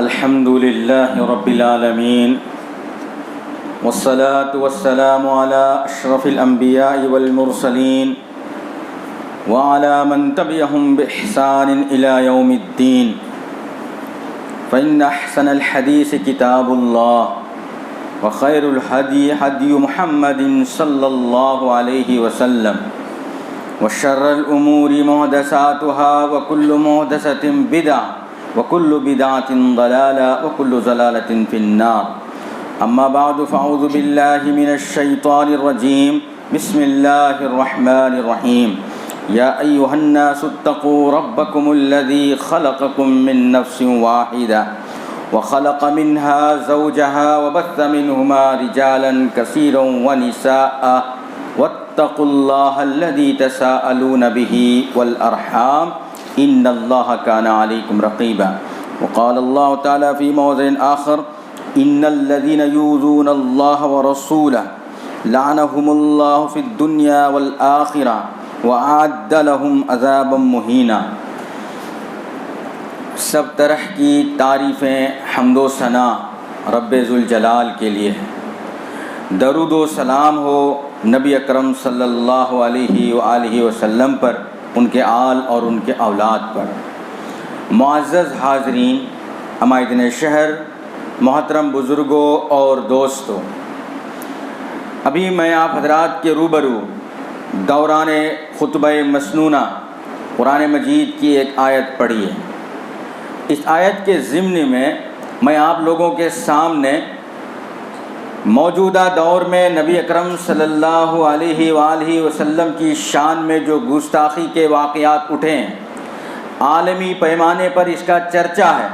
الحمد لله رب العالمين والصلاة والسلام على أشرف الأنبياء والمرسلين وعلى من تبعهم بإحسان إلى يوم الدين فإن أحسن الحديث كتاب الله وخير الهدي هدي محمد صلى الله عليه وسلم وشر الأمور محدثاتها وكل محدثة بدعة وكل بدعة ضلالة وكل ضلالة في النار أما بعد فأعوذ بالله من الشيطان الرجيم بسم الله الرحمن الرحيم يا أيها الناس اتقوا ربكم الذي خلقكم من نفس واحدة وخلق منها زوجها وبث منهما رجالا كثيرا ونساء واتقوا الله الذي تساءلون به والأرحام إن الله كان عليكم رقيبا وقال الله تعالى في موضع آخر إن الذين يؤذون الله ورسوله لعنهم الله في الدنيا والآخرة وأعد لهم عذابا مهينا۔ سب طرح کی تعریفیں حمد و ثنا رب ذوالجلال کے لیے ہے۔ درود و سلام ہو نبی اکرم صلی اللہ علیہ وآلہ وسلم پر، ان کے آل اور ان کے اولاد پر۔ معزز حاضرین، عمائدین شہر، محترم بزرگوں اور دوستوں، ابھی میں آپ حضرات کے روبرو دوران خطبہ مسنونہ قرآن مجید کی ایک آیت پڑھی ہے۔ اس آیت کے ضمن میں آپ لوگوں کے سامنے موجودہ دور میں نبی اکرم صلی اللہ علیہ وآلہ وسلم کی شان میں جو گستاخی کے واقعات اٹھے ہیں، عالمی پیمانے پر اس کا چرچا ہے،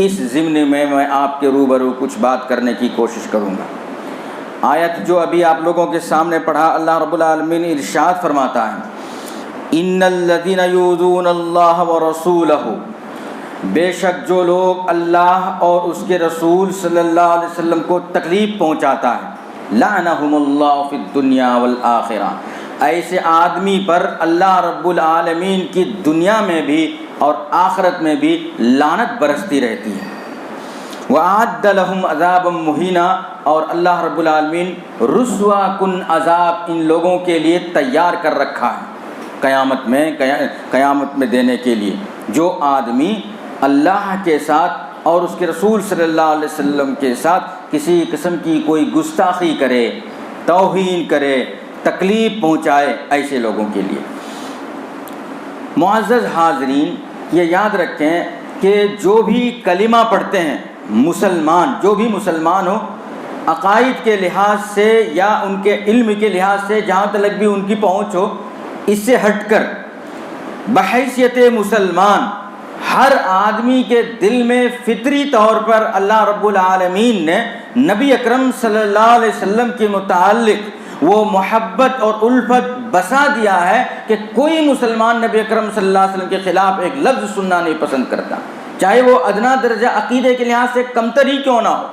اس ضمن میں آپ کے روبرو کچھ بات کرنے کی کوشش کروں گا۔ آیت جو ابھی آپ لوگوں کے سامنے پڑھا، اللہ رب العالمین ارشاد فرماتا ہے ان الذین یؤذون اللہ ورسولہ، بے شک جو لوگ اللہ اور اس کے رسول صلی اللہ علیہ وسلم کو تکلیف پہنچاتا ہے، لعنہم اللہ فی الدنیا والآخرہ، ایسے آدمی پر اللہ رب العالمین کی دنیا میں بھی اور آخرت میں بھی لعنت برستی رہتی ہے۔ وَأَعَدَّ لَهُمْ عَذَابًا مُهِينًا، اور اللہ رب العالمین رسوا کن عذاب ان لوگوں کے لیے تیار کر رکھا ہے قیامت میں دینے کے لیے۔ جو آدمی اللہ کے ساتھ اور اس کے رسول صلی اللہ علیہ وسلم کے ساتھ کسی قسم کی کوئی گستاخی کرے، توہین کرے، تکلیف پہنچائے، ایسے لوگوں کے لیے۔ معزز حاضرین، یہ یاد رکھیں کہ جو بھی کلمہ پڑھتے ہیں مسلمان، جو بھی مسلمان ہو، عقائد کے لحاظ سے یا ان کے علم کے لحاظ سے جہاں تک بھی ان کی پہنچ ہو، اس سے ہٹ کر بحیثیت مسلمان ہر آدمی کے دل میں فطری طور پر اللہ رب العالمین نے نبی اکرم صلی اللہ علیہ وسلم کے متعلق وہ محبت اور الفت بسا دیا ہے کہ کوئی مسلمان نبی اکرم صلی اللہ علیہ وسلم کے خلاف ایک لفظ سننا نہیں پسند کرتا، چاہے وہ ادنا درجہ عقیدے کے لحاظ سے کمتری کیوں نہ ہو،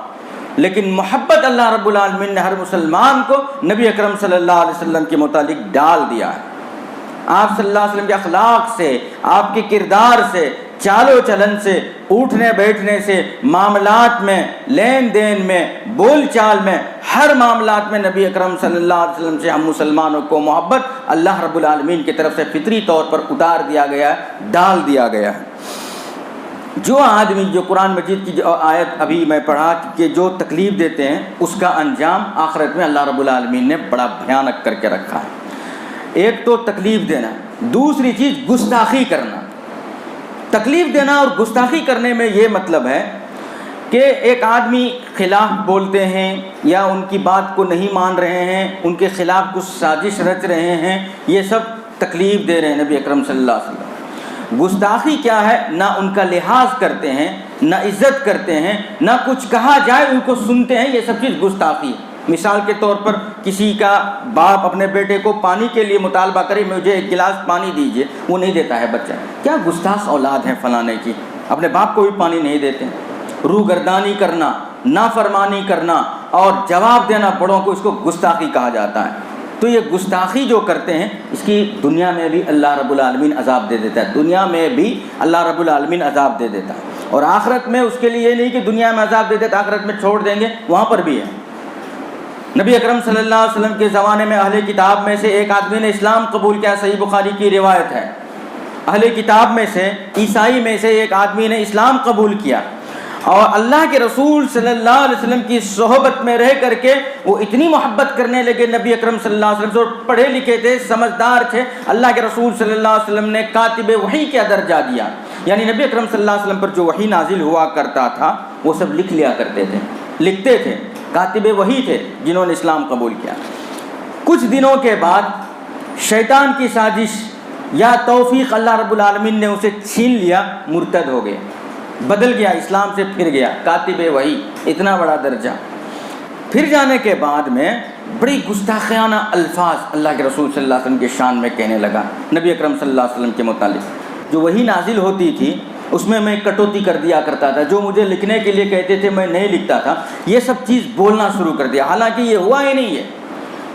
لیکن محبت اللہ رب العالمین نے ہر مسلمان کو نبی اکرم صلی اللہ علیہ وسلم کے متعلق ڈال دیا ہے۔ آپ صلی اللہ علیہ وسلم کے اخلاق سے، آپ کے کردار سے، چال و چلن سے، اٹھنے بیٹھنے سے، معاملات میں، لین دین میں، بول چال میں، ہر معاملات میں نبی اکرم صلی اللہ علیہ وسلم سے ہم مسلمانوں کو محبت اللہ رب العالمین کی طرف سے فطری طور پر اتار دیا گیا ہے، ڈال دیا گیا ہے۔ جو آدمی، جو قرآن مجید کی جو آیت ابھی میں پڑھا کہ جو تکلیف دیتے ہیں، اس کا انجام آخرت میں اللہ رب العالمین نے بڑا بھیانک کر کے رکھا ہے۔ ایک تو تکلیف دینا، دوسری چیز گستاخی کرنا۔ تکلیف دینا اور گستاخی کرنے میں یہ مطلب ہے کہ ایک آدمی خلاف بولتے ہیں یا ان کی بات کو نہیں مان رہے ہیں، ان کے خلاف کچھ سازش رچ رہے ہیں، یہ سب تکلیف دے رہے ہیں نبی اکرم صلی اللہ علیہ وسلم۔ گستاخی کیا ہے؟ نہ ان کا لحاظ کرتے ہیں، نہ عزت کرتے ہیں، نہ کچھ کہا جائے ان کو سنتے ہیں، یہ سب چیز گستاخی ہے۔ مثال کے طور پر کسی کا باپ اپنے بیٹے کو پانی کے لیے مطالبہ کرے، مجھے ایک گلاس پانی دیجیے، وہ نہیں دیتا ہے بچہ، کیا گستاخ اولاد ہے فلانے کی، اپنے باپ کو بھی پانی نہیں دیتے ہیں۔ روگردانی کرنا، نافرمانی کرنا اور جواب دینا بڑوں کو، اس کو گستاخی کہا جاتا ہے۔ تو یہ گستاخی جو کرتے ہیں اس کی دنیا میں بھی اللہ رب العالمین عذاب دے دیتا ہے، دنیا میں بھی اللہ رب العالمین عذاب دے دیتا ہے۔ اور آخرت میں اس کے لیے یہ نہیں کہ دنیا میں عذاب دیتے تو آخرت میں چھوڑ دیں گے، وہاں پر بھی ہے۔ نبی اکرم صلی اللہ علیہ وسلم کے زمانے میں اہل کتاب میں سے ایک آدمی نے اسلام قبول کیا، صحیح بخاری کی روایت ہے۔ اہل کتاب میں سے، عیسائی میں سے ایک آدمی نے اسلام قبول کیا، اور اللہ کے رسول صلی اللہ علیہ وسلم کی صحبت میں رہ کر کے وہ اتنی محبت کرنے لگے نبی اکرم صلی اللہ علیہ وسلم سے، اور پڑھے لکھے تھے، سمجھدار تھے۔ اللہ کے رسول صلی اللہ علیہ وسلم نے کاتب وحی کا درجہ دیا، یعنی نبی اکرم صلی اللہ علیہ وسلم پر جو وحی نازل ہوا کرتا تھا وہ سب لکھ لیا کرتے تھے، لکھتے تھے، کاتب وحی تھے جنہوں نے اسلام قبول کیا۔ کچھ دنوں کے بعد شیطان کی سازش یا توفیق اللہ رب العالمین نے اسے چھین لیا، مرتد ہو گئے، بدل گیا، اسلام سے پھر گیا، کاتب وحی، اتنا بڑا درجہ۔ پھر جانے کے بعد میں بڑی گستاخیانہ الفاظ اللہ کے رسول صلی اللہ علیہ وسلم کے شان میں کہنے لگا، نبی اکرم صلی اللہ علیہ وسلم کے متعلق۔ جو وحی نازل ہوتی تھی اس میں کٹوتی کر دیا کرتا تھا، جو مجھے لکھنے کے لیے کہتے تھے میں نہیں لکھتا تھا، یہ سب چیز بولنا شروع کر دیا، حالانکہ یہ ہوا ہی نہیں ہے۔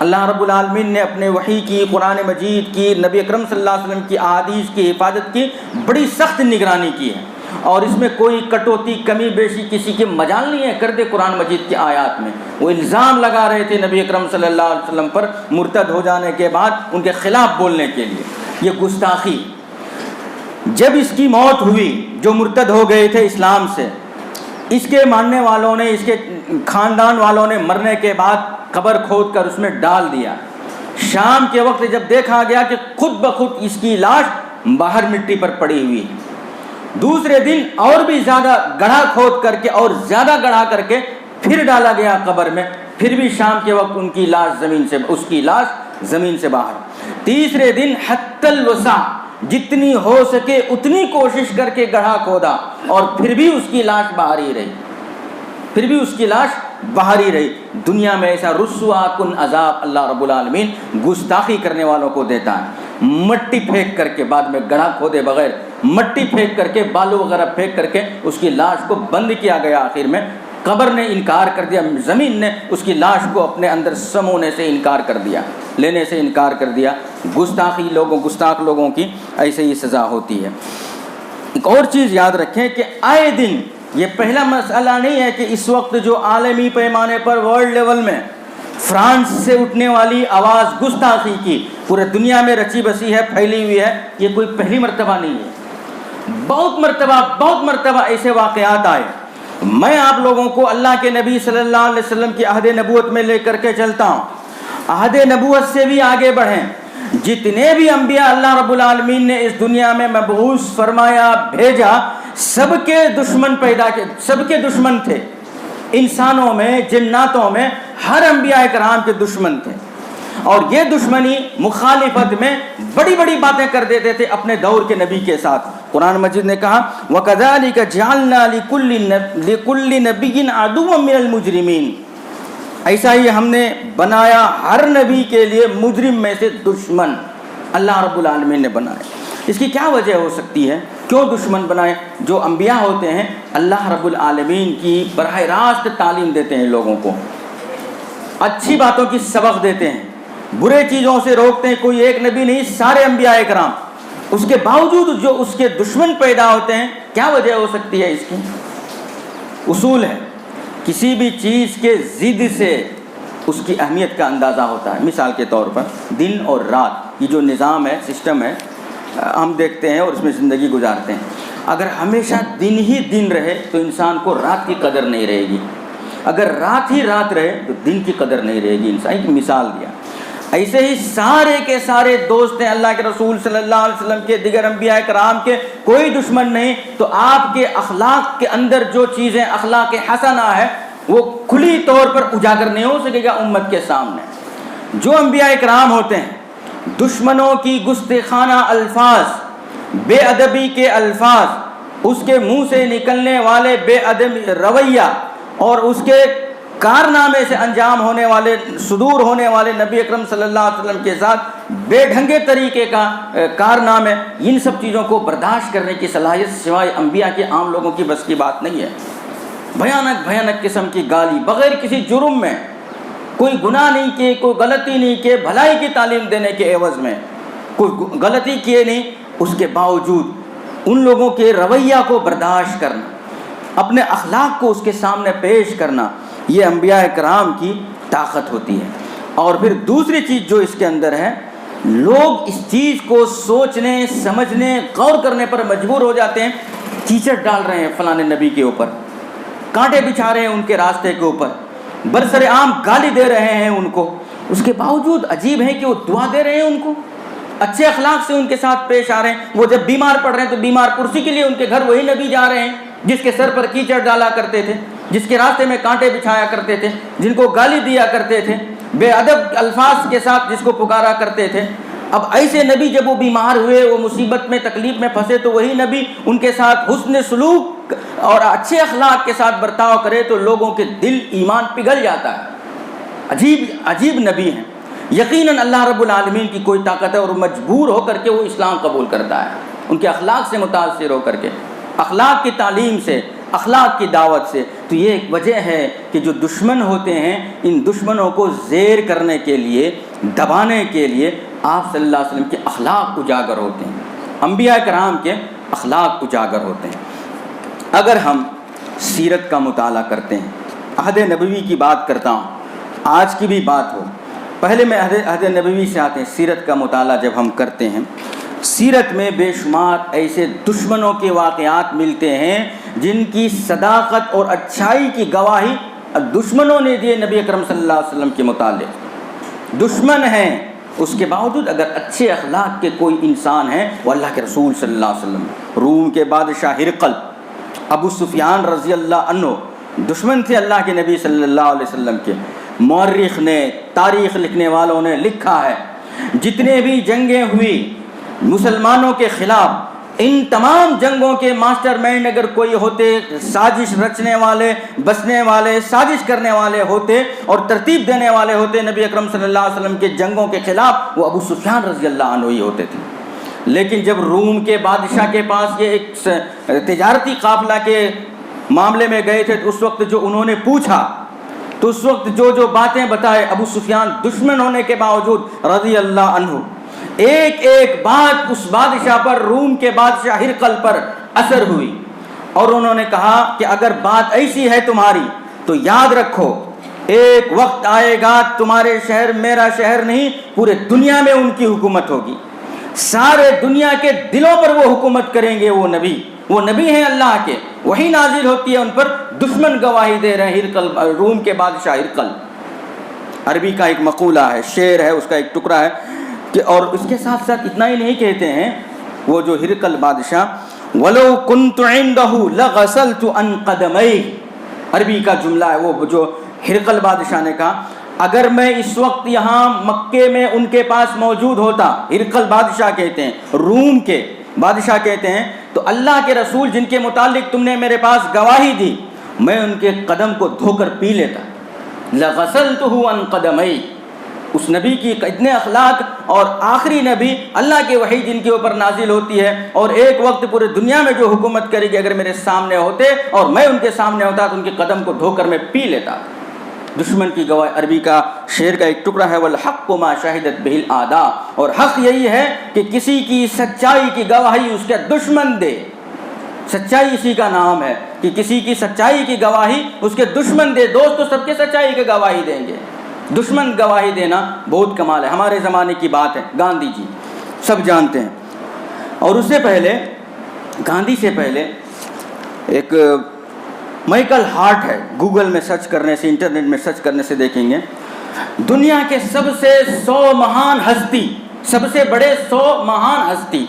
اللہ رب العالمین نے اپنے وحی کی، قرآن مجید کی، نبی اکرم صلی اللہ علیہ وسلم کی احادیث کی حفاظت کی بڑی سخت نگرانی کی ہے، اور اس میں کوئی کٹوتی، کمی بیشی کسی کے مجال نہیں ہے۔ کر دے قرآن مجید کی آیات میں وہ الزام لگا رہے تھے نبی اکرم صلی اللہ علیہ وسلم پر مرتد ہو جانے کے بعد ان کے خلاف بولنے کے لیے، یہ گستاخی۔ جب اس کی موت ہوئی، جو مرتد ہو گئے تھے اسلام سے، اس کے ماننے والوں نے، اس کے خاندان والوں نے مرنے کے بعد قبر کھود کر اس میں ڈال دیا۔ شام کے وقت جب دیکھا گیا کہ خود بخود اس کی لاش باہر مٹی پر پڑی ہوئی ہے، دوسرے دن اور بھی زیادہ گڑھا کھود کر کے اور زیادہ گڑھا کر کے پھر ڈالا گیا قبر میں، پھر بھی شام کے وقت ان کی لاش زمین سے، اس کی لاش زمین سے باہر۔ تیسرے دن حتی الوسع، جتنی ہو سکے اتنی کوشش کر کے گڑھا کھودا، اور پھر بھی اس کی لاش باہر ہی رہی، پھر بھی اس کی لاش باہر ہی رہی۔ دنیا میں ایسا رسوا کن عذاب اللہ رب العالمین گستاخی کرنے والوں کو دیتا ہے۔ مٹی پھینک کر کے، بعد میں گڑھا کھودے بغیر مٹی پھینک کر کے، بالو وغیرہ پھینک کر کے اس کی لاش کو بند کیا گیا۔ آخر میں قبر نے انکار کر دیا، زمین نے اس کی لاش کو اپنے اندر سمونے سے انکار کر دیا، لینے سے انکار کر دیا۔ گستاخ لوگوں کی ایسے ہی سزا ہوتی ہے۔ ایک اور چیز یاد رکھیں کہ آئے دن، یہ پہلا مسئلہ نہیں ہے کہ اس وقت جو عالمی پیمانے پر ورلڈ لیول میں فرانس سے اٹھنے والی آواز گستاخی کی پورے دنیا میں رچی بسی ہے، پھیلی ہوئی ہے، یہ کوئی پہلی مرتبہ نہیں ہے۔ بہت مرتبہ ایسے واقعات آئے۔ میں آپ لوگوں کو اللہ کے نبی صلی اللہ علیہ وسلم کی عہد نبوت میں لے کر کے چلتا ہوں۔ عہد نبوت سے بھی آگے بڑھیں، جتنے بھی انبیاء اللہ رب العالمین نے اس دنیا میں مبعوث فرمایا، بھیجا، سب کے دشمن پیدا کے، سب کے دشمن تھے، انسانوں میں، جناتوں میں، ہر انبیاء کرام کے دشمن تھے، اور یہ دشمنی مخالفت میں بڑی بڑی باتیں کر دیتے تھے اپنے دور کے نبی کے ساتھ۔ قرآن مجید نے کہا وَكَذَلِكَ جَعَلْنَا لِكُلِّ نَبِيٍّ عَدُوًّا مِّنَ الْمُجْرِمِينَ، ایسا ہی ہم نے بنایا ہر نبی کے لیے مجرم میں سے دشمن، اللہ رب العالمین نے بنایا۔ اس کی کیا وجہ ہو سکتی ہے؟ کیوں دشمن بنائے؟ جو انبیاء ہوتے ہیں اللہ رب العالمین کی براہ راست تعلیم دیتے ہیں، لوگوں کو اچھی باتوں کی سبق دیتے ہیں، برے چیزوں سے روکتے ہیں۔ کوئی ایک نبی نہیں، سارے انبیاء کرام، اس کے باوجود جو اس کے دشمن پیدا ہوتے ہیں، کیا وجہ ہو سکتی ہے؟ اس کی اصول ہے، کسی بھی چیز کے ضد سے اس کی اہمیت کا اندازہ ہوتا ہے۔ مثال کے طور پر دن اور رات، یہ جو نظام ہے، سسٹم ہے، ہم دیکھتے ہیں اور اس میں زندگی گزارتے ہیں۔ اگر ہمیشہ دن ہی دن رہے تو انسان کو رات کی قدر نہیں رہے گی، اگر رات ہی رات رہے تو دن کی قدر نہیں رہے گی۔ انسان کی مثال دیا۔ ایسے ہی سارے کے سارے دوست ہیں اللہ کے رسول صلی اللہ علیہ وسلم کے، دیگر انبیاء کرام کے، کوئی دشمن نہیں۔ تو آپ کے اخلاق کے اندر جو چیزیں اخلاق حسنہ ہے وہ کھلی طور پر اجاگر نہیں ہو سکے گا امت کے سامنے۔ جو انبیاء کرام ہوتے ہیں، دشمنوں کی گستاخانہ الفاظ، بے ادبی کے الفاظ، اس کے منہ سے نکلنے والے بے ادب رویہ اور اس کے کارنامے سے انجام ہونے والے، صدور ہونے والے نبی اکرم صلی اللہ علیہ وسلم کے ساتھ بے ڈھنگے طریقے کا کارنامے، ان سب چیزوں کو برداشت کرنے کی صلاحیت سوائے انبیاء کے عام لوگوں کی بس کی بات نہیں ہے۔ بھیانک قسم کی گالی بغیر کسی جرم میں، کوئی گناہ نہیں کیے، کوئی غلطی نہیں کیے، بھلائی کی تعلیم دینے کے عوض میں کوئی غلطی کیے نہیں، اس کے باوجود ان لوگوں کے رویہ کو برداشت کرنا، اپنے اخلاق کو اس کے سامنے پیش کرنا، یہ انبیاء کرام کی طاقت ہوتی ہے۔ اور پھر دوسری چیز جو اس کے اندر ہے، لوگ اس چیز کو سوچنے، سمجھنے، غور کرنے پر مجبور ہو جاتے ہیں، کیچڑ ڈال رہے ہیں فلاں نبی کے اوپر، کانٹے بچھا رہے ہیں ان کے راستے کے اوپر، برسر عام گالی دے رہے ہیں ان کو، اس کے باوجود عجیب ہے کہ وہ دعا دے رہے ہیں ان کو، اچھے اخلاق سے ان کے ساتھ پیش آ رہے ہیں۔ وہ جب بیمار پڑ رہے ہیں تو بیمار پرسی کے لیے ان کے گھر وہی نبی جا رہے ہیں جس کے سر پر کیچڑ ڈالا کرتے تھے، جس کے راستے میں کانٹے بچھایا کرتے تھے، جن کو گالی دیا کرتے تھے، بے ادب الفاظ کے ساتھ جس کو پکارا کرتے تھے۔ اب ایسے نبی جب وہ بیمار ہوئے، وہ مصیبت میں، تکلیف میں پھنسے، تو وہی نبی ان کے ساتھ حسن سلوک اور اچھے اخلاق کے ساتھ برتاؤ کرے تو لوگوں کے دل ایمان پگھل جاتا ہے۔ عجیب نبی ہیں، یقیناً اللہ رب العالمین کی کوئی طاقت ہے، اور مجبور ہو کر کے وہ اسلام قبول کرتا ہے، ان کے اخلاق سے متاثر ہو کر کے، اخلاق کی تعلیم سے، اخلاق کی دعوت سے۔ تو یہ ایک وجہ ہے کہ جو دشمن ہوتے ہیں، ان دشمنوں کو زیر کرنے کے لیے، دبانے کے لیے آپ صلی اللہ علیہ وسلم کے اخلاق اجاگر ہوتے ہیں، انبیاء کرام کے اخلاق اجاگر ہوتے ہیں۔ اگر ہم سیرت کا مطالعہ کرتے ہیں، عہد نبوی کی بات کرتا ہوں، آج کی بھی بات ہو، پہلے میں عہد نبوی سے آتے ہیں۔ سیرت کا مطالعہ جب ہم کرتے ہیں، سیرت میں بے شمار ایسے دشمنوں کے واقعات ملتے ہیں جن کی صداقت اور اچھائی کی گواہی دشمنوں نے دیے نبی اکرم صلی اللہ علیہ وسلم کے متعلق۔ دشمن ہیں، اس کے باوجود اگر اچھے اخلاق کے کوئی انسان ہے، وہ اللہ کے رسول صلی اللہ علیہ وسلم۔ روم کے بادشاہ ہرقل، ابو سفیان رضی اللہ عنہ، دشمن تھے اللہ کے نبی صلی اللہ علیہ وسلم کے۔ مورخ نے، تاریخ لکھنے والوں نے لکھا ہے، جتنے بھی جنگیں ہوئی مسلمانوں کے خلاف، ان تمام جنگوں کے ماسٹر مائنڈ اگر کوئی ہوتے، سازش رچنے والے، بسنے والے، سازش کرنے والے ہوتے اور ترتیب دینے والے ہوتے نبی اکرم صلی اللہ علیہ وسلم کے جنگوں کے خلاف، وہ ابو سفیان رضی اللہ عنہ ہی ہوتے تھے۔ لیکن جب روم کے بادشاہ کے پاس یہ ایک تجارتی قافلہ کے معاملے میں گئے تھے، تو اس وقت جو انہوں نے پوچھا، تو اس وقت جو باتیں بتائے، ابو سفیان دشمن ہونے کے باوجود رضی اللہ عنہ، ایک ایک بات اس بادشاہ پر، روم کے بادشاہ ہرقل پر اثر ہوئی، اور انہوں نے کہا کہ اگر بات ایسی ہے تمہاری تو یاد رکھو، ایک وقت آئے گا تمہارے شہر، میرا شہر نہیں، پورے دنیا میں ان کی حکومت ہوگی، سارے دنیا کے دلوں پر وہ حکومت کریں گے۔ وہ نبی ہیں اللہ کے، وہی نازل ہوتی ہے ان پر، دشمن گواہی دے رہے ہیں، ہرقل، روم کے بادشاہ ہرقل۔ عربی کا ایک مقولہ ہے، شعر ہے، اس کا ایک ٹکڑا ہے کہ، اور اس کے ساتھ ساتھ اتنا ہی نہیں کہتے ہیں وہ جو ہرقل بادشاہ، وَلَوْ كُنْتُ عِنْدَهُ لَغَسَلْتُ عَنْ قَدَمَيْهِ، عربی کا جملہ ہے، وہ جو ہرقل بادشاہ نے کہا، اگر میں اس وقت یہاں مکے میں ان کے پاس موجود ہوتا، ہرقل بادشاہ کہتے ہیں، روم کے بادشاہ کہتے ہیں، تو اللہ کے رسول جن کے متعلق تم نے میرے پاس گواہی دی، میں ان کے قدم کو دھو کر پی لیتا۔ لَغَسَلْتُهُ عَنْ قَدَمَيْهِ، اس نبی کی اتنے اخلاق، اور آخری نبی اللہ کے وحی جن کے اوپر نازل ہوتی ہے، اور ایک وقت پورے دنیا میں جو حکومت کرے گی، اگر میرے سامنے ہوتے اور میں ان کے سامنے ہوتا تو ان کے قدم کو دھو کر میں پی لیتا۔ دشمن کی گواہی، عربی کا شعر کا ایک ٹکڑا ہے، وَالْحَقُّ مَا شَهِدَتْ بِهِ الْأَعْدَاءُ، اور حق یہی ہے کہ کسی کی سچائی کی گواہی اس کے دشمن دے۔ سچائی اسی کا نام ہے کہ کسی کی سچائی کی گواہی اس کے دشمن دے۔ دوست تو سب کے سچائی کی گواہی دیں گے، دشمن گواہی دینا بہت کمال ہے۔ ہمارے زمانے کی بات ہے، گاندھی جی سب جانتے ہیں، اور اس سے پہلے، گاندھی سے پہلے ایک مائیکل ہارٹ ہے، گوگل میں سرچ کرنے سے، انٹرنیٹ میں سرچ کرنے سے دیکھیں گے، دنیا کے سب سے 100 مہان ہستی، سب سے بڑے 100 مہان ہستی،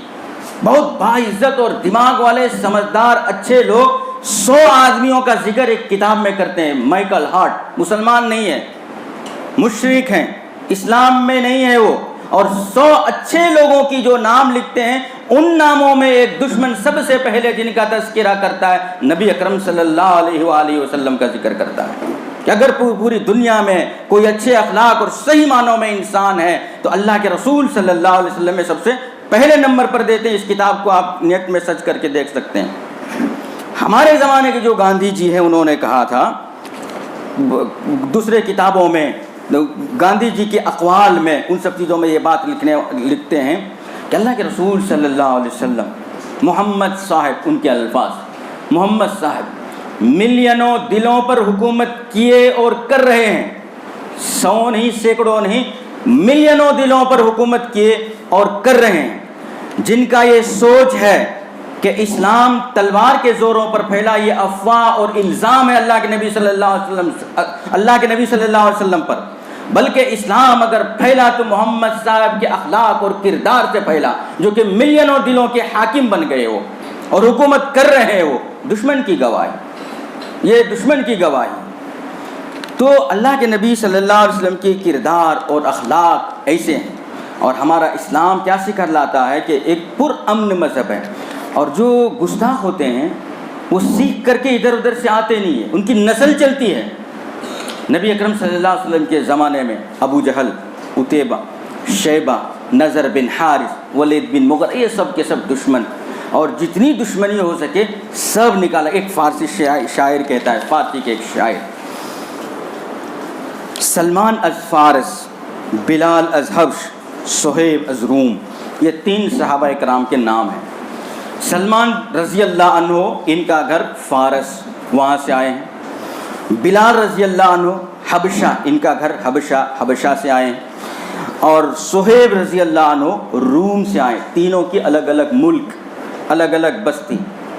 بہت باعزت اور دماغ والے، سمجھدار، اچھے لوگ، 100 آدمیوں کا ذکر ایک کتاب میں کرتے ہیں۔ مائیکل ہارٹ مسلمان نہیں ہے، مشرک ہیں، اسلام میں نہیں ہے وہ، اور 100 اچھے لوگوں کی جو نام لکھتے ہیں، ان ناموں میں ایک دشمن سب سے پہلے جن کا تذکرہ کرتا ہے، نبی اکرم صلی اللہ علیہ وآلہ وسلم کا ذکر کرتا ہے کہ اگر پوری دنیا میں کوئی اچھے اخلاق اور صحیح معنوں میں انسان ہے تو اللہ کے رسول صلی اللہ علیہ وسلم میں سب سے پہلے نمبر پر دیتے ہیں۔ اس کتاب کو آپ نیٹ میں سرچ کر کے دیکھ سکتے ہیں۔ ہمارے زمانے کے جو گاندھی جی ہیں، انہوں نے کہا تھا دوسرے کتابوں میں، گاندھی جی کے اقوال میں، ان سب چیزوں میں یہ بات لکھتے ہیں کہ اللہ کے رسول صلی اللہ علیہ وسلم، محمد صاحب، ان کے الفاظ، محمد صاحب ملینوں دلوں پر حکومت کیے اور کر رہے ہیں، 100 نہیں، سینکڑوں نہیں، ملینوں دلوں پر حکومت کیے اور کر رہے ہیں، جن کا یہ سوچ ہے کہ اسلام تلوار کے زوروں پر پھیلا۔ یہ افواہ اور الزام ہے اللہ کے نبی صلی اللہ علیہ وسلم پر، بلکہ اسلام اگر پھیلا تو محمد صاحب کے اخلاق اور کردار سے پھیلا، جو کہ ملینوں دلوں کے حاکم بن گئے ہو اور حکومت کر رہے ہیں۔ وہ دشمن کی گواہی، یہ دشمن کی گواہی۔ تو اللہ کے نبی صلی اللہ علیہ وسلم کے کردار اور اخلاق ایسے ہیں، اور ہمارا اسلام کیا سکھلاتا ہے کہ ایک پرامن مذہب ہے، اور جو گستاخ ہوتے ہیں وہ سیکھ کر کے ادھر ادھر سے آتے نہیں ہیں، ان کی نسل چلتی ہے۔ نبی اکرم صلی اللہ علیہ وسلم کے زمانے میں ابو جہل، عتیبہ، شیبہ، نضر بن حارث، ولید بن مغیرہ، یہ سب کے سب دشمن، اور جتنی دشمنی ہو سکے سب نکالا۔ ایک فارسی شاعر کہتا ہے، فارسی کے ایک شاعر، سلمان از فارس، بلال از حبش، صہیب از روم، یہ 3 صحابہ کرام کے نام ہیں۔ سلمان رضی اللہ عنہ، ان کا گھر فارس، وہاں سے آئے ہیں۔ بلال رضی اللہ عنہ حبشہ، ان کا گھر حبشہ سے آئے ہیں۔ اور صہیب رضی اللہ عنہ روم سے آئے۔ تینوں کی الگ الگ ملک، الگ الگ بستی۔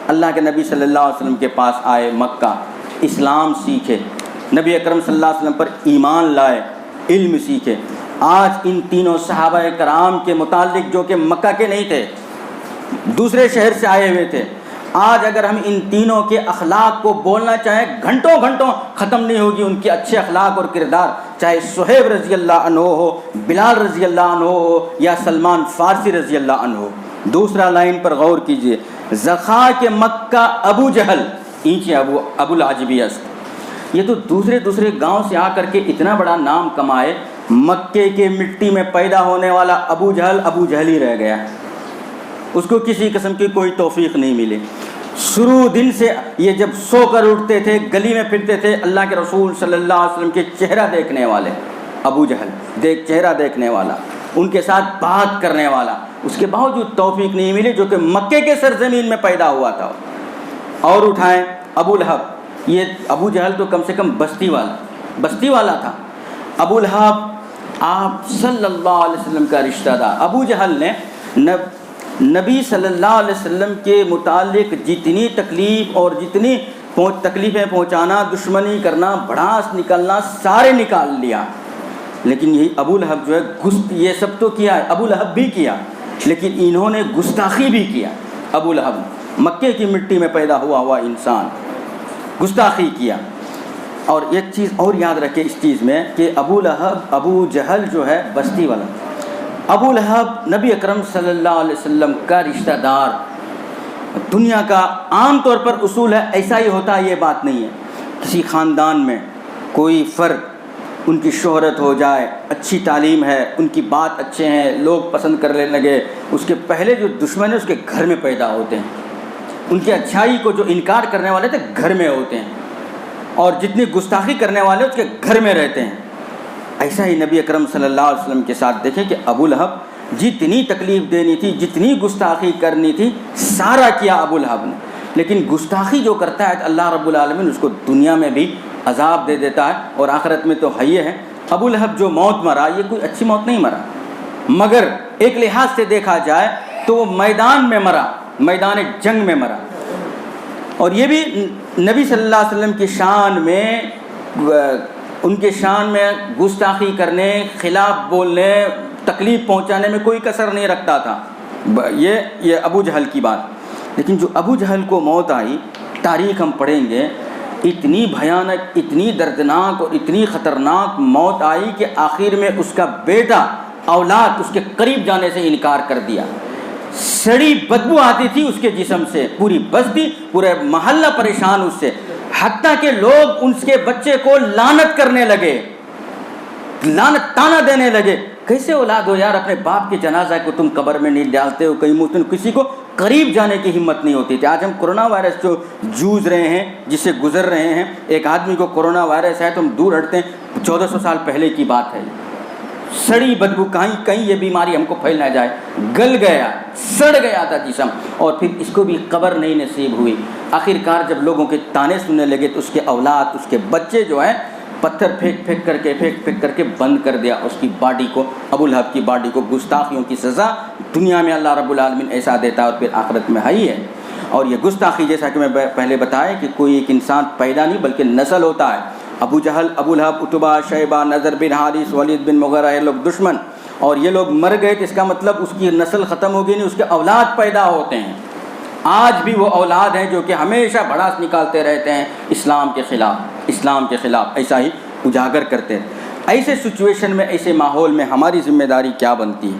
اللہ کے نبی صلی اللہ علیہ وسلم کے پاس آئے، مکہ اسلام سیکھے، نبی اکرم صلی اللہ علیہ وسلم پر ایمان لائے، علم سیکھے۔ آج ان تینوں صحابہ کرام کے متعلق، جو کہ مکہ کے نہیں تھے، دوسرے شہر سے آئے ہوئے تھے، آج اگر ہم ان تینوں کے اخلاق کو بولنا چاہیں گھنٹوں گھنٹوں ختم نہیں ہوگی ان کے اچھے اخلاق اور کردار، چاہے صہیب رضی اللہ عنہ ہو، بلال رضی اللہ عنہ ہو، یا سلمان فارسی رضی اللہ عنہ ہو۔ دوسرا لائن پر غور کیجئے، زخا کے مکہ ابو جہل، اینچے ابو العجبی است، یہ تو دوسرے گاؤں سے آ کر کے اتنا بڑا نام کمائے، مکے کے مٹی میں پیدا ہونے والا ابو جہل ہی رہ گیا، اس کو کسی قسم کی کوئی توفیق نہیں ملی۔ شروع دن سے یہ جب سو کر اٹھتے تھے، گلی میں پھرتے تھے، اللہ کے رسول صلی اللہ علیہ وسلم کے چہرہ دیکھنے والے، ابو جہل چہرہ دیکھنے والا، ان کے ساتھ بات کرنے والا، اس کے باوجود توفیق نہیں ملی، جو کہ مکے کے سرزمین میں پیدا ہوا تھا۔ اور اٹھائیں ابو لہب، یہ ابو جہل تو کم سے کم بستی والا تھا۔ ابو لہب آپ صلی اللہ علیہ وسلم کا رشتہ دار۔ ابو جہل نے نبی صلی اللہ علیہ وسلم کے متعلق جتنی تکلیف اور جتنی تکلیفیں پہنچانا، دشمنی کرنا، بھڑاس نکالنا، سارے نکال لیا، لیکن یہی ابو لہب جو ہے یہ سب تو کیا ہے، ابو لہب بھی کیا، لیکن انہوں نے گستاخی بھی کیا۔ ابو لہب مکے کی مٹی میں پیدا ہوا انسان، گستاخی کیا۔ اور ایک چیز اور یاد رکھے اس چیز میں کہ ابو جہل جو ہے بستی والا، ابو لہب نبی اکرم صلی اللہ علیہ وسلم کا رشتہ دار۔ دنیا کا عام طور پر اصول ہے، ایسا ہی ہوتا ہے، یہ بات نہیں ہے، کسی خاندان میں کوئی فرد، ان کی شہرت ہو جائے، اچھی تعلیم ہے، ان کی بات اچھے ہیں، لوگ پسند کرنے لگے، اس کے پہلے جو دشمن ہے اس کے گھر میں پیدا ہوتے ہیں، ان کی اچھائی کو جو انکار کرنے والے تھے گھر میں ہوتے ہیں، اور جتنی گستاخی کرنے والے اس کے گھر میں رہتے ہیں۔ ایسا ہی نبی اکرم صلی اللہ علیہ وسلم کے ساتھ دیکھیں کہ ابو لہب جتنی تکلیف دینی تھی، جتنی گستاخی کرنی تھی، سارا کیا ابو لہب نے، لیکن گستاخی جو کرتا ہے اللہ رب العالمین اس کو دنیا میں بھی عذاب دے دیتا ہے، اور آخرت میں تو ہے۔ ابو لہب جو موت مرا، یہ کوئی اچھی موت نہیں مرا، مگر ایک لحاظ سے دیکھا جائے تو وہ میدان میں مرا، میدان جنگ میں مرا۔ اور یہ بھی نبی صلی اللہ علیہ وسلم کی شان میں، ان کے شان میں گستاخی کرنے، خلاف بولنے، تکلیف پہنچانے میں کوئی کسر نہیں رکھتا تھا۔ یہ ابو جہل کی بات۔ لیکن جو ابو جہل کو موت آئی، تاریخ ہم پڑھیں گے، اتنی بھیانک، اتنی دردناک اور اتنی خطرناک موت آئی کہ آخر میں اس کا بیٹا، اولاد اس کے قریب جانے سے انکار کر دیا۔ سڑی بدبو آتی تھی اس کے جسم سے، پوری بستی، پورے محلہ پریشان اس سے، حتیٰ کہ لوگ اس کے بچے کو لعنت کرنے لگے، لعنت تانا دینے لگے، کیسے اولاد ہو یار، اپنے باپ کے جنازہ کو تم قبر میں نہیں ڈالتے ہو، کہیں کسی کو قریب جانے کی ہمت نہیں ہوتی تھی۔ آج ہم کرونا وائرس جو جوجھ رہے ہیں، جس سے گزر رہے ہیں، ایک آدمی کو کرونا وائرس ہے تو ہم دور ہٹتے ہیں، 1400 سال پہلے کی بات ہے، سڑی بدبو، کہیں یہ بیماری ہم کو پھیل نہ جائے، گل گیا، سڑ گیا تھا جسم، اور پھر اس کو بھی قبر نہیں نصیب ہوئی۔ آخر کار جب لوگوں کے تانے سننے لگے تو اس کے اولاد، اس کے بچے جو ہیں پتھر پھینک کر کے بند کر دیا اس کی باڈی کو، ابو لہب کی باڈی کو۔ گستاخیوں کی سزا دنیا میں اللہ رب العالمین ایسا دیتا ہے اور پھر آخرت میں ہے ہی ہے۔ اور یہ گستاخی جیسا کہ میں پہلے بتایا کہ کوئی ایک انسان پیدا نہیں بلکہ نسل ہوتا ہے۔ ابو جہل، ابو لہب، عتبہ، شیبہ، نضر بن حارث، ولید بن مغیرہ، یہ لوگ دشمن، اور یہ لوگ مر گئے تو اس کا مطلب اس کی نسل ختم ہو گئی نہیں، اس کے اولاد پیدا ہوتے ہیں۔ آج بھی وہ اولاد ہیں جو کہ ہمیشہ بھڑاس نکالتے رہتے ہیں اسلام کے خلاف، ایسا ہی اجاگر کرتے ہیں۔ ایسے سچویشن میں، ایسے ماحول میں ہماری ذمہ داری کیا بنتی ہے؟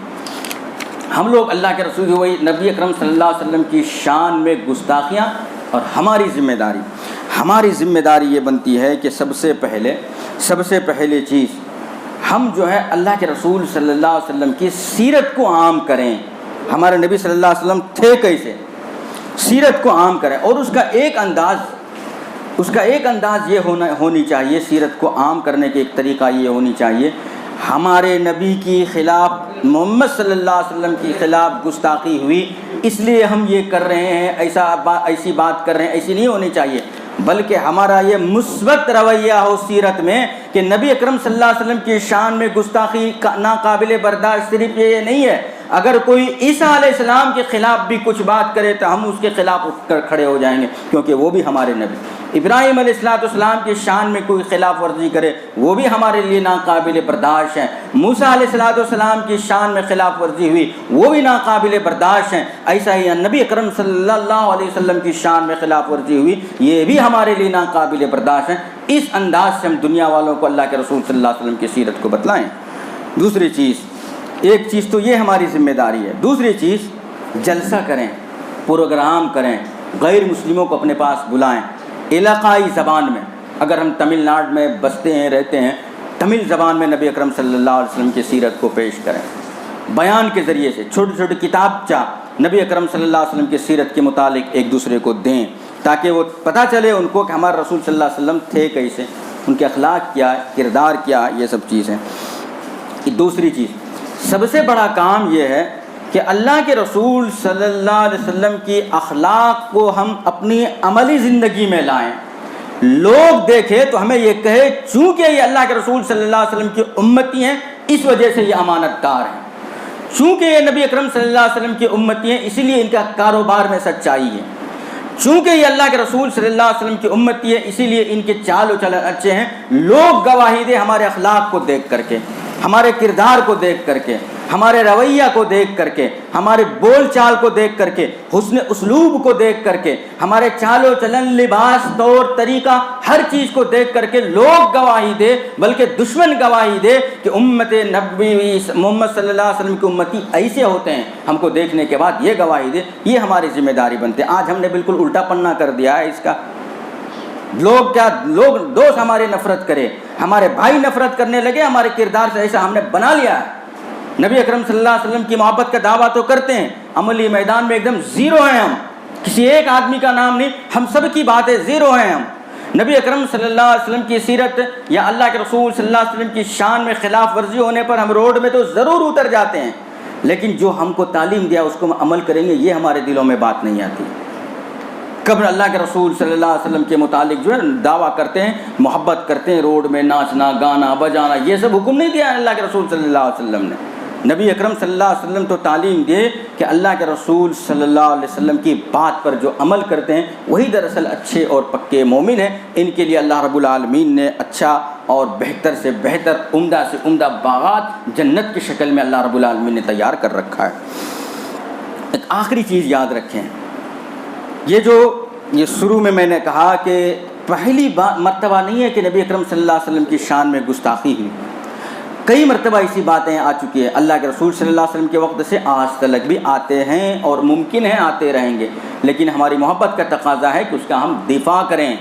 ہم لوگ اللہ کے رسول وہی نبی اکرم صلی اللہ علیہ وسلم کی شان میں گستاخیاں، اور ہماری ذمہ داری یہ بنتی ہے کہ سب سے پہلے چیز ہم جو ہے اللہ کے رسول صلی اللہ علیہ وسلم کی سیرت کو عام کریں۔ ہمارے نبی صلی اللہ علیہ وسلم تھے کیسے، سیرت کو عام کریں، اور اس کا ایک انداز یہ ہونی چاہیے، سیرت کو عام کرنے کے ایک طریقہ یہ ہونی چاہیے، ہمارے نبی کی خلاف، محمد صلی اللہ علیہ وسلم کی خلاف گستاخی ہوئی اس لیے ہم یہ کر رہے ہیں، ایسی بات کر رہے ہیں، ایسی نہیں ہونی چاہیے، بلکہ ہمارا یہ مثبت رویہ ہو سیرت میں کہ نبی اکرم صلی اللہ علیہ وسلم کی شان میں گستاخی ناقابل برداشت۔ صرف یہ نہیں ہے، اگر کوئی عیسیٰ علیہ السلام کے خلاف بھی کچھ بات کرے تو ہم اس کے خلاف اٹھ کر کھڑے ہو جائیں گے، کیونکہ وہ بھی ہمارے نبی۔ ابراہیم علیہ السلام کی شان میں کوئی خلاف ورزی کرے وہ بھی ہمارے لیے ناقابل برداشت ہے۔ موسیٰ علیہ السلام کی شان میں خلاف ورزی ہوئی وہ بھی ناقابل برداشت ہے۔ ایسا ہی نبی اکرم صلی اللہ علیہ وسلم کی شان میں خلاف ورزی ہوئی یہ بھی ہمارے لیے ناقابل برداشت ہے۔ اس انداز سے ہم دنیا والوں کو اللہ کے رسول صلی اللہ علیہ وسلم کی سیرت کو بتلائیں۔ دوسری چیز، ایک چیز تو یہ ہماری ذمہ داری ہے، دوسری چیز جلسہ کریں، پروگرام کریں، غیر مسلموں کو اپنے پاس بلائیں، علاقائی زبان میں۔ اگر ہم تمل ناڈو میں بستے ہیں، رہتے ہیں، تمل زبان میں نبی اکرم صلی اللہ علیہ وسلم کی سیرت کو پیش کریں، بیان کے ذریعے سے، چھوٹی چھوٹی کتابچہ نبی اکرم صلی اللہ علیہ وسلم کی سیرت کے متعلق ایک دوسرے کو دیں، تاکہ وہ پتہ چلے ان کو کہ ہمارے رسول صلی اللہ علیہ وسلم تھے کیسے، ان کے اخلاق کیا ہے، کردار کیا ہے، یہ سب چیزیں۔ دوسری چیز، سب سے بڑا کام یہ ہے کہ اللہ کے رسول صلی اللہ علیہ وسلم کی اخلاق کو ہم اپنی عملی زندگی میں لائیں، لوگ دیکھیں تو ہمیں یہ کہے چونکہ یہ اللہ کے رسول صلی اللہ علیہ وسلم کی امتی ہیں اس وجہ سے یہ امانت دار ہیں، چونکہ یہ نبی اکرم صلی اللہ علیہ وسلم کی امتی ہیں اسی لیے ان کا کاروبار میں سچائی ہے، چونکہ یہ اللہ کے رسول صلی اللہ علیہ وسلم کی امتی ہے اسی لیے ان کے چال و چلن اچھے ہیں۔ لوگ گواہی دیں ہمارے اخلاق کو دیکھ کر کے، ہمارے کردار کو دیکھ کر کے، ہمارے رویہ کو دیکھ کر کے، ہمارے بول چال کو دیکھ کر کے، حسن اسلوب کو دیکھ کر کے، ہمارے چال و چلن، لباس، طور طریقہ، ہر چیز کو دیکھ کر کے لوگ گواہی دے، بلکہ دشمن گواہی دے کہ امت نبی محمد صلی اللہ علیہ وسلم کی امتی ایسے ہوتے ہیں، ہم کو دیکھنے کے بعد یہ گواہی دے، یہ ہماری ذمہ داری بنتے ہیں۔ آج ہم نے بالکل الٹا پنا کر دیا ہے اس کا۔ لوگ دوست ہمارے نفرت کرے، ہمارے بھائی نفرت کرنے لگے، ہمارے کردار سے ایسا ہم نے بنا لیا ہے۔ نبی اکرم صلی اللہ علیہ وسلم کی محبت کا دعویٰ تو کرتے ہیں، عملی میدان میں ایک دم زیرو ہیں ہم، کسی ایک آدمی کا نام نہیں، ہم سب کی باتیں زیرو ہیں ہم۔ نبی اکرم صلی اللہ علیہ وسلم کی سیرت یا اللہ کے رسول صلی اللہ علیہ وسلم کی شان میں خلاف ورزی ہونے پر ہم روڈ میں تو ضرور اتر جاتے ہیں، لیکن جو ہم کو تعلیم دیا اس کو ہم عمل کریں گے یہ ہمارے دلوں میں بات نہیں آتی۔ کب اللہ کے رسول صلی اللہ علیہ وسلم کے متعلق جو ہے دعویٰ کرتے ہیں، محبت کرتے ہیں، روڈ میں ناچنا، گانا، بجانا، یہ سب حکم نہیں دیا ہے اللہ کے رسول صلی اللہ علیہ وسلم نے۔ نبی اکرم صلی اللہ علیہ وسلم تو تعلیم دے کہ اللہ کے رسول صلی اللہ علیہ وسلم کی بات پر جو عمل کرتے ہیں وہی دراصل اچھے اور پکے مومن ہیں۔ ان کے لیے اللہ رب العالمین نے اچھا اور بہتر سے بہتر، عمدہ سے عمدہ باغات جنت کی شکل میں اللہ رب العالمین نے تیار کر رکھا ہے۔ ایک آخری چیز یاد رکھیں، یہ شروع میں نے کہا کہ پہلی مرتبہ نہیں ہے کہ نبی اکرم صلی اللہ علیہ وسلم کی شان میں گستاخی ہوئی، کئی مرتبہ ایسی باتیں آ چکی ہیں۔ اللہ کے رسول صلی اللہ علیہ وسلم کے وقت سے آج تک بھی آتے ہیں اور ممکن ہے آتے رہیں گے، لیکن ہماری محبت کا تقاضا ہے کہ اس کا ہم دفاع کریں،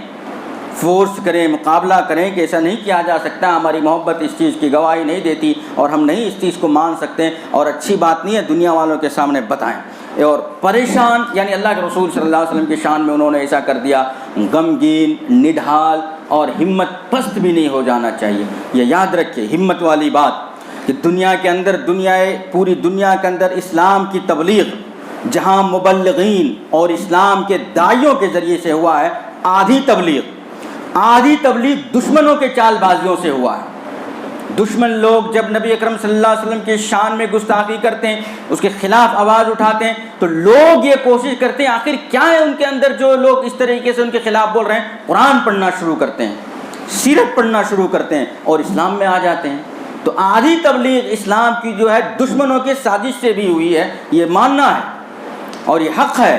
فورس کریں، مقابلہ کریں کہ ایسا نہیں کیا جا سکتا، ہماری محبت اس چیز کی گواہی نہیں دیتی اور ہم نہیں اس چیز کو مان سکتے اور اچھی بات نہیں ہے، دنیا والوں کے سامنے بتائیں۔ اور پریشان، یعنی اللہ کے رسول صلی اللہ علیہ وسلم کی شان میں انہوں نے ایسا کر دیا، غمگین، نڈھال اور ہمت پست بھی نہیں ہو جانا چاہیے۔ یہ یاد رکھیں، ہمت والی بات کہ دنیا کے اندر پوری دنیا کے اندر اسلام کی تبلیغ جہاں مبلغین اور اسلام کے داعیوں کے ذریعے سے ہوا ہے، آدھی تبلیغ دشمنوں کے چال بازیوں سے ہوا ہے۔ دشمن لوگ جب نبی اکرم صلی اللہ علیہ وسلم کے شان میں گستاخی کرتے ہیں، اس کے خلاف آواز اٹھاتے ہیں، تو لوگ یہ کوشش کرتے ہیں آخر کیا ہے ان کے اندر جو لوگ اس طریقے سے ان کے خلاف بول رہے ہیں، قرآن پڑھنا شروع کرتے ہیں، سیرت پڑھنا شروع کرتے ہیں اور اسلام میں آ جاتے ہیں۔ تو آدھی تبلیغ اسلام کی جو ہے دشمنوں کے سازش سے بھی ہوئی ہے، یہ ماننا ہے اور یہ حق ہے،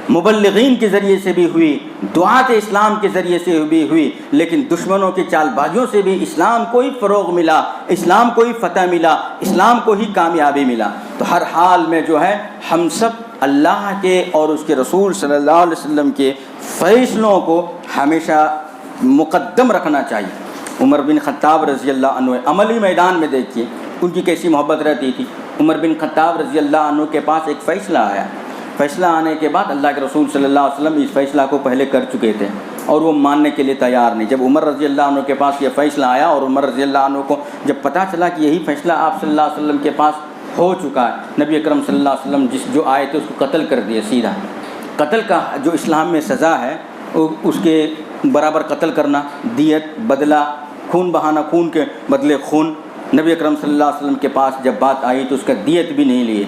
مبلغین کے ذریعے سے بھی ہوئی، دعات اسلام کے ذریعے سے بھی ہوئی، لیکن دشمنوں کے چال بازیوں سے بھی اسلام کو ہی فروغ ملا، اسلام کو ہی فتح ملا، اسلام کو ہی کامیابی ملا۔ تو ہر حال میں جو ہے ہم سب اللہ کے اور اس کے رسول صلی اللہ علیہ وسلم کے فیصلوں کو ہمیشہ مقدم رکھنا چاہیے۔ عمر بن خطاب رضی اللہ عنہ عملی میدان میں دیکھیے ان کی کیسی محبت رہتی تھی۔ عمر بن خطاب رضی اللہ عنہ کے پاس ایک فیصلہ آیا، فیصلہ آنے کے بعد اللہ کے رسول صلی اللہ علیہ وسلم اس فیصلہ کو پہلے کر چکے تھے اور وہ ماننے کے لیے تیار نہیں۔ جب عمر رضی اللہ عنہ کے پاس یہ فیصلہ آیا اور عمر رضی اللہ عنہ کو جب پتہ چلا کہ یہی فیصلہ آپ صلی اللہ علیہ وسلم کے پاس ہو چکا ہے، نبی اکرم صلی اللہ علیہ وسلم جو آئے تھے اس کو قتل کر دیا سیدھا۔ قتل کا جو اسلام میں سزا ہے اس کے برابر قتل کرنا، دیت، بدلہ، خون بہانا، خون کے بدلے خون۔ نبی اکرم صلی اللہ علیہ وسلم کے پاس جب بات آئی تو اس کا دیت بھی نہیں لیے،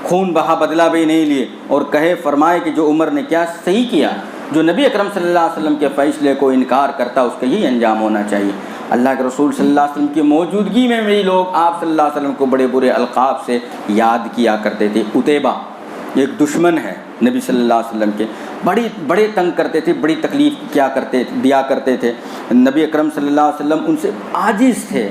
خون بہا بدلہ بھی نہیں لیے، اور فرمائے کہ جو عمر نے کیا صحیح کیا، جو نبی اکرم صلی اللہ علیہ وسلم کے فیصلے کو انکار کرتا اس کا یہی انجام ہونا چاہیے۔ اللہ کے رسول صلی اللہ علیہ وسلم کی موجودگی میں بھی لوگ آپ صلی اللہ علیہ وسلم کو بڑے برے القاب سے یاد کیا کرتے تھے۔ عتیبہ ایک دشمن ہے نبی صلی اللہ علیہ وسلم کے، بڑے تنگ کرتے تھے، بڑی تکلیف دیا کرتے تھے۔ نبی اکرم صلی اللہ علیہ وسلم ان سے عاجز تھے۔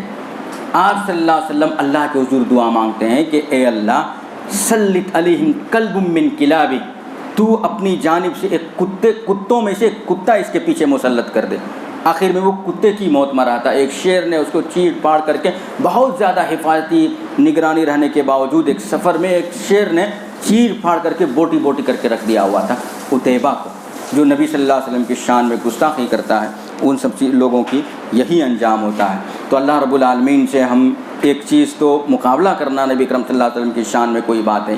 آپ صلی اللہ علیہ وسلم اللہ کے حضور دعا مانگتے ہیں کہ اے اللہ سلط علیہم کلب من کلابک، تو اپنی جانب سے ایک کتوں میں سے ایک کتا اس کے پیچھے مسلط کر دے۔ آخر میں وہ کتے کی موت مرا تھا، ایک شیر نے اس کو چیر پاڑ کر کے، بہت زیادہ حفاظتی نگرانی رہنے کے باوجود ایک سفر میں ایک شیر نے چیر پھاڑ کر کے بوٹی بوٹی کر کے رکھ دیا ہوا تھا عتیبہ کو، جو نبی صلی اللہ علیہ وسلم کی شان میں گستاخی کرتا ہے۔ ان سب لوگوں کی یہی انجام ہوتا ہے۔ تو اللہ رب العالمین سے ہم ایک چیز تو مقابلہ کرنا نبی اکرم صلی اللہ علیہ وسلم کی شان میں کوئی بات ہے،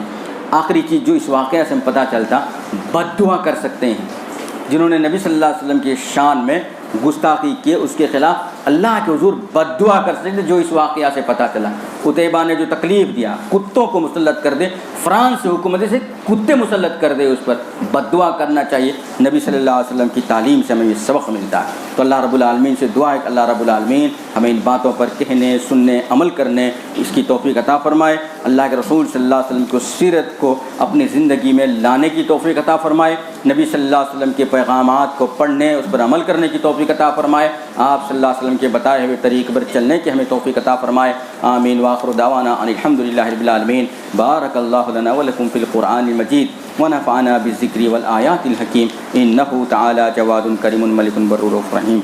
آخری چیز جو اس واقعہ سے ہم پتہ چلتا، بد دعا کر سکتے ہیں۔ جنہوں نے نبی صلی اللہ علیہ وسلم کی شان میں گستاخی کی اس کے خلاف اللہ کے حضور بد دعا کر سکتے، جو اس واقعہ سے پتہ چلا۔ عتیبہ نے جو تکلیف دیا، کتوں کو مسلط کر دے، فرانس سے حکومت سے کتے مسلط کر دے، اس پر بد دعا کرنا چاہیے۔ نبی صلی اللہ علیہ وسلم کی تعلیم سے ہمیں یہ سبق ملتا ہے۔ تو اللہ رب العالمین سے دعا ہے کہ اللہ رب العالمین ہمیں ان باتوں پر کہنے، سننے، عمل کرنے اس کی توفیق عطا فرمائے۔ اللہ کے رسول صلی اللہ علیہ وسلم کو سیرت کو اپنی زندگی میں لانے کی توفیق عطا فرمائے، نبی صلی اللہ علیہ وسلم کے پیغامات کو پڑھنے، اس پر عمل کرنے کی توفیق عطا فرمائے، آپ صلی اللہ علیہ وسلم کے بتائے ہوئے طریق پر چلنے کی ہمیں توفیق عطا فرمائے۔ آمین وآخر دعوانا ان الحمد للہ رب العالمین۔ بارک اللہ لنا ولکم فی القرآن المجید ونفعنا بالذکر والآیات الحکیم، انہ تعالی جواد کریم ملک بر رؤوف رحیم۔